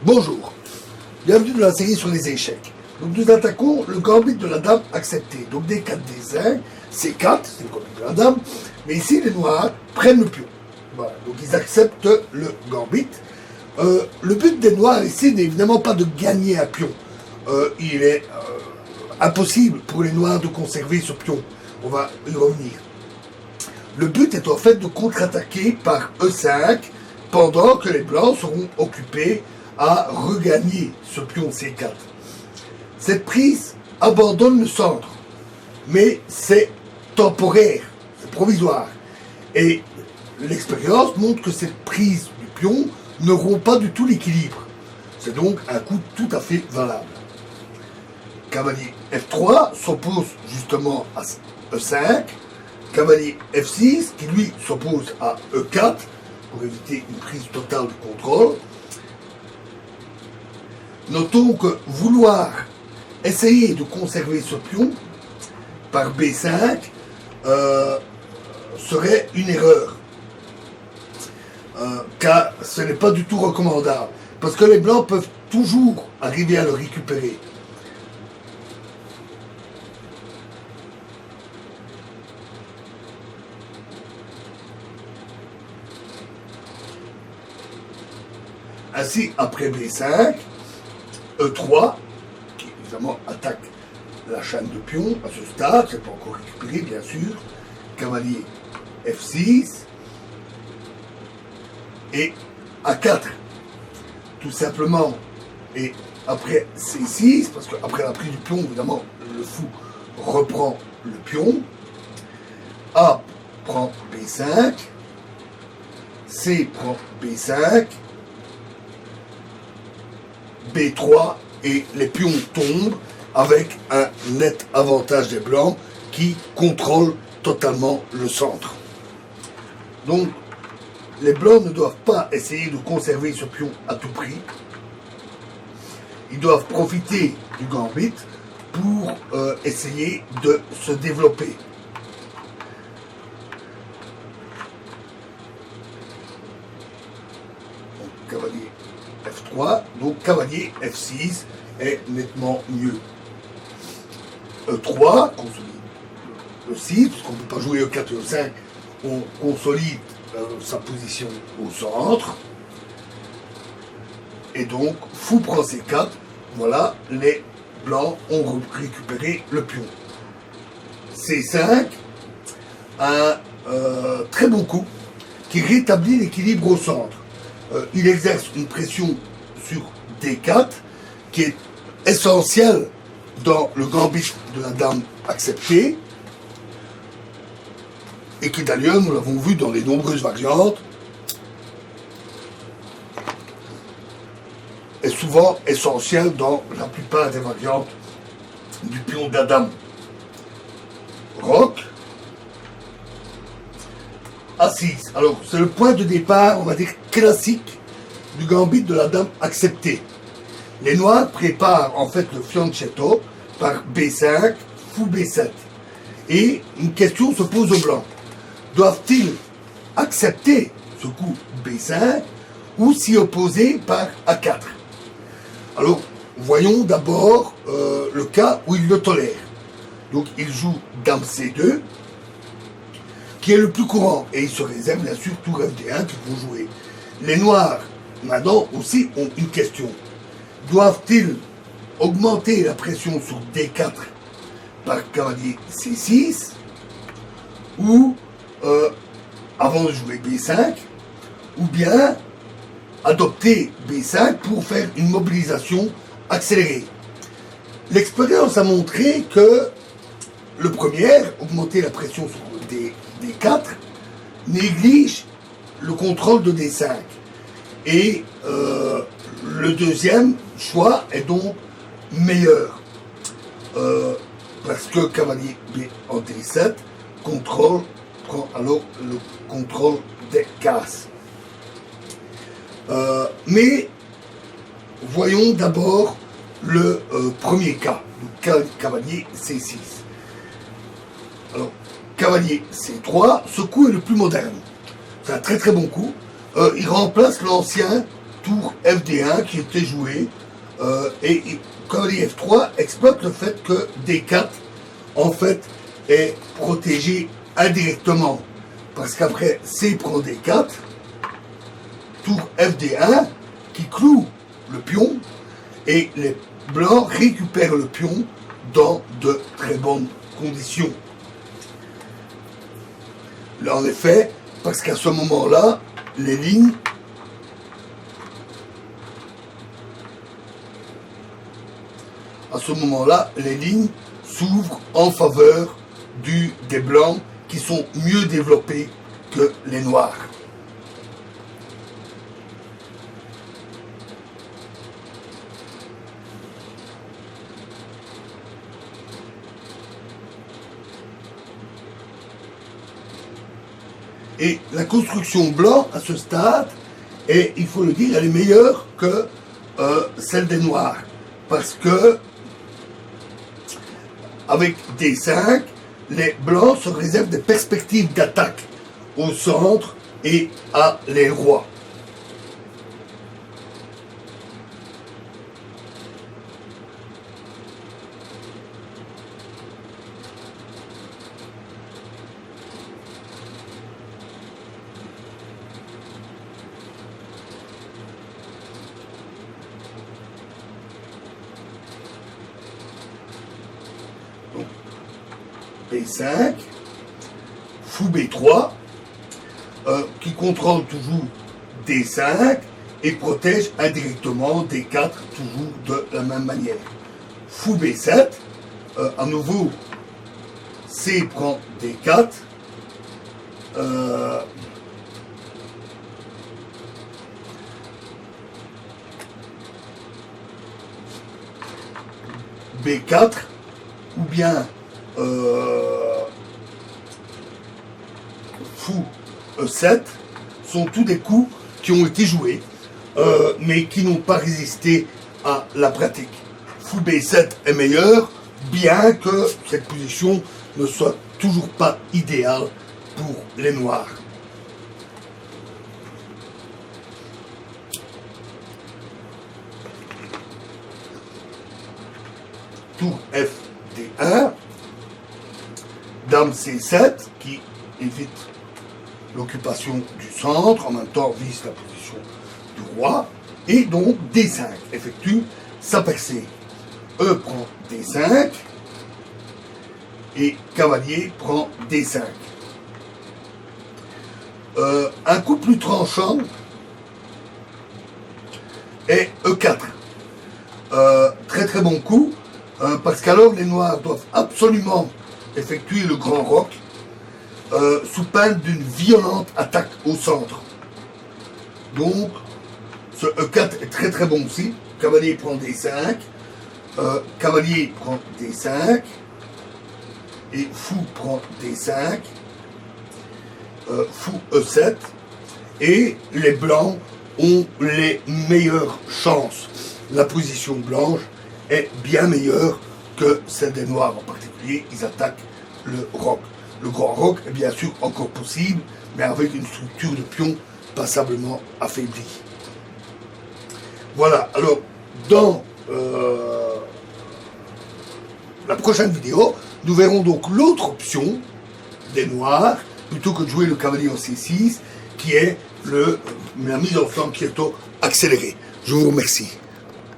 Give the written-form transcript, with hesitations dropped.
Bonjour, bienvenue dans la série sur les échecs. Donc nous attaquons le gambit de la dame accepté. Donc D4, D5, C4, c'est le gambit de la dame, mais ici les noirs prennent le pion. Voilà, donc ils acceptent le gambit. Le but des noirs ici n'est évidemment pas de gagner un pion. Il est impossible pour les noirs de conserver ce pion. On va y revenir. Le but est en fait de contre-attaquer par E5 pendant que les blancs seront occupés à regagner ce pion C4. Cette prise abandonne le centre, mais c'est temporaire, c'est provisoire. Et l'expérience montre que cette prise du pion ne rompt pas du tout l'équilibre. C'est donc un coup tout à fait valable. Cavalier F3 s'oppose justement à E5. Cavalier F6 qui lui s'oppose à E4 pour éviter une prise totale de contrôle. Notons que vouloir essayer de conserver ce pion par B5 serait une erreur, car ce n'est pas du tout recommandable, parce que les blancs peuvent toujours arriver à le récupérer. Ainsi, après B5, E3, qui évidemment attaque la chaîne de pions à ce stade, c'est pas encore récupéré bien sûr, cavalier F6, et A4, tout simplement, et après C6, parce qu'après la prise du pion, évidemment, le fou reprend le pion, A prend B5, C prend B5, B3 et les pions tombent avec un net avantage des blancs qui contrôlent totalement le centre. Donc les blancs ne doivent pas essayer de conserver ce pion à tout prix. Ils doivent profiter du gambit pour essayer de se développer. Donc, cavalier F3, donc cavalier F6 est nettement mieux. E3 consolide le 6, puisqu'on ne peut pas jouer E4 et E5, on consolide sa position au centre. Et donc, fou prend C4, voilà, les blancs ont récupéré le pion. C5, un très bon coup qui rétablit l'équilibre au centre. Il exerce une pression sur D4 qui est essentielle dans le gambit de la dame acceptée et qui d'ailleurs, nous l'avons vu dans les nombreuses variantes, est souvent essentielle dans la plupart des variantes du pion de la dame. Roc. A6. Alors, c'est le point de départ, on va dire, classique du gambit de la dame acceptée. Les noirs préparent en fait le fianchetto par B5, fou B7. Et une question se pose aux blancs. Doivent-ils accepter ce coup B5 ou s'y opposer par A4? Alors, voyons d'abord le cas où ils le tolèrent. Donc, ils jouent dame C2, qui est le plus courant, et ils se réservent bien sûr tout FD1 qu'ils vont jouer. Les noirs, maintenant, aussi ont une question. Doivent-ils augmenter la pression sur D4 par cavalier C6, ou, avant de jouer B5, ou bien adopter B5 pour faire une mobilisation accélérée? L'expérience a montré que le premier, augmenter la pression sur D4, néglige le contrôle de D5. Et le deuxième choix est donc meilleur. Parce que cavalier B en D7 prend alors le contrôle des cases. Mais voyons d'abord le premier cas, le cavalier C6. Alors, cavalier C3, ce coup est le plus moderne. C'est un très très bon coup. Il remplace l'ancien tour FD1 qui était joué, et cavalier F3 exploite le fait que D4 en fait est protégé indirectement, parce qu'après C prend D4, tour FD1 qui cloue le pion, et les blancs récupèrent le pion dans de très bonnes conditions. Là, en effet, parce qu'à ce moment-là, les lignes s'ouvrent en faveur des blancs qui sont mieux développés que les noirs. Et la construction blanc à ce stade, et il faut le dire, elle est meilleure que celle des noirs. Parce que avec D5, les blancs se réservent des perspectives d'attaque au centre et à les rois. B5, fou B3, qui contrôle toujours D5 et protège indirectement D4 toujours de la même manière. Fou B7, à nouveau C prend D4, B4 ou bien fou E7 sont tous des coups qui ont été joués mais qui n'ont pas résisté à la pratique. Fou B7 est meilleur, bien que cette position ne soit toujours pas idéale pour les noirs. Tour FD1, dame C7 qui évite l'occupation du centre, en même temps vise la position du roi, et donc D5 effectue sa percée. E prend D5 et cavalier prend D5. Un coup plus tranchant est E4. Très très bon coup, parce qu'alors les noirs doivent absolument effectuer le grand roc sous peine d'une violente attaque au centre. Donc ce E4 est très très bon aussi. Cavalier prend D5, cavalier prend D5 et fou prend D5, fou E7, et les blancs ont les meilleures chances. La position blanche est bien meilleure que celle des noirs, en particulier ils attaquent le roc. Le grand roc est bien sûr encore possible, mais avec une structure de pion passablement affaiblie. Voilà, alors dans la prochaine vidéo, nous verrons donc l'autre option des noirs, plutôt que de jouer le cavalier en C6, qui est la mise en flanc qui est accélérée. Je vous remercie.